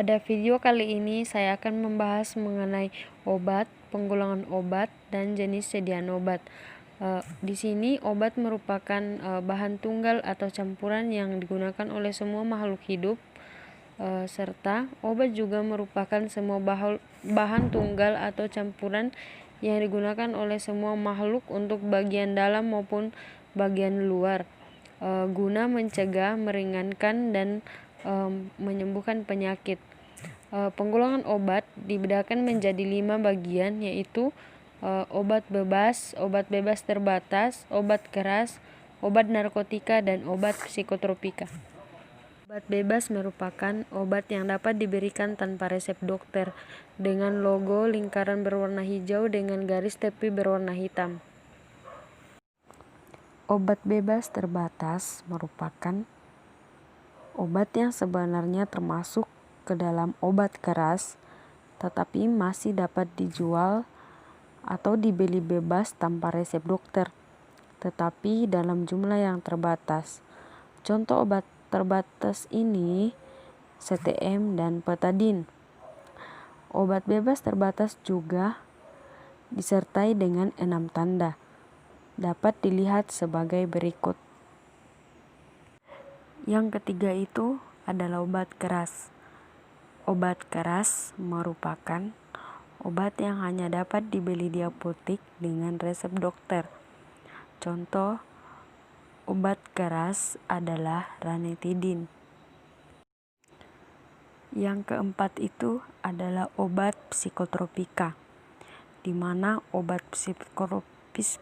Pada video kali ini saya akan membahas mengenai obat, penggolongan obat, dan jenis sediaan obat. Di sini obat merupakan bahan tunggal atau campuran yang digunakan oleh semua makhluk hidup, serta obat juga merupakan semua bahan tunggal atau campuran yang digunakan oleh semua makhluk untuk bagian dalam maupun bagian luar, guna mencegah, meringankan, dan menyembuhkan penyakit. Penggolongan obat dibedakan menjadi 5 bagian, yaitu obat bebas terbatas, obat keras, obat narkotika, dan obat psikotropika. Obat bebas merupakan obat yang dapat diberikan tanpa resep dokter, dengan logo lingkaran berwarna hijau dengan garis tepi berwarna hitam. Obat bebas terbatas merupakan obat yang sebenarnya termasuk ke dalam obat keras, tetapi masih dapat dijual atau dibeli bebas tanpa resep dokter, tetapi dalam jumlah yang terbatas. Contoh obat terbatas ini CTM dan Betadine. Obat bebas terbatas juga disertai dengan 6 tanda. Dapat dilihat sebagai berikut. Yang ketiga itu adalah obat keras. Obat keras merupakan obat yang hanya dapat dibeli di apotek dengan resep dokter. Contoh obat keras adalah ranitidin. Yang keempat itu adalah obat psikotropika, di mana obat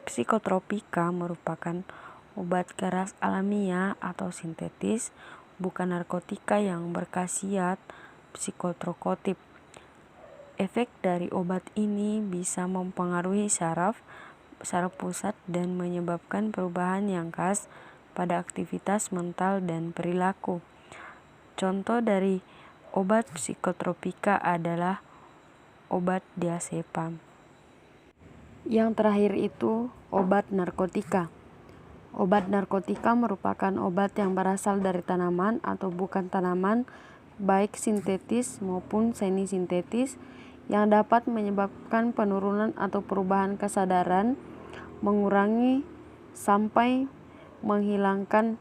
psikotropika merupakan obat keras alamiah atau sintetis, bukan narkotika yang berkhasiat psikotrokotik. Efek dari obat ini bisa mempengaruhi saraf pusat dan menyebabkan perubahan yang khas pada aktivitas mental dan perilaku. Contoh dari obat psikotropika adalah obat diazepam. Yang terakhir itu obat narkotika. Obat narkotika merupakan obat yang berasal dari tanaman atau bukan tanaman, baik sintetis maupun semi-sintetis, yang dapat menyebabkan penurunan atau perubahan kesadaran, mengurangi sampai menghilangkan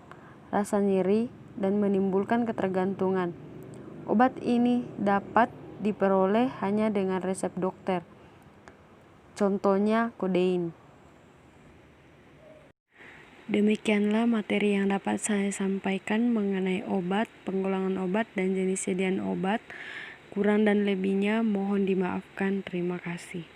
rasa nyeri, dan menimbulkan ketergantungan. Obat ini dapat diperoleh hanya dengan resep dokter. Contohnya kodein. Demikianlah materi yang dapat saya sampaikan mengenai obat, penggolongan obat, dan jenis sediaan obat. Kurang dan lebihnya mohon dimaafkan. Terima kasih.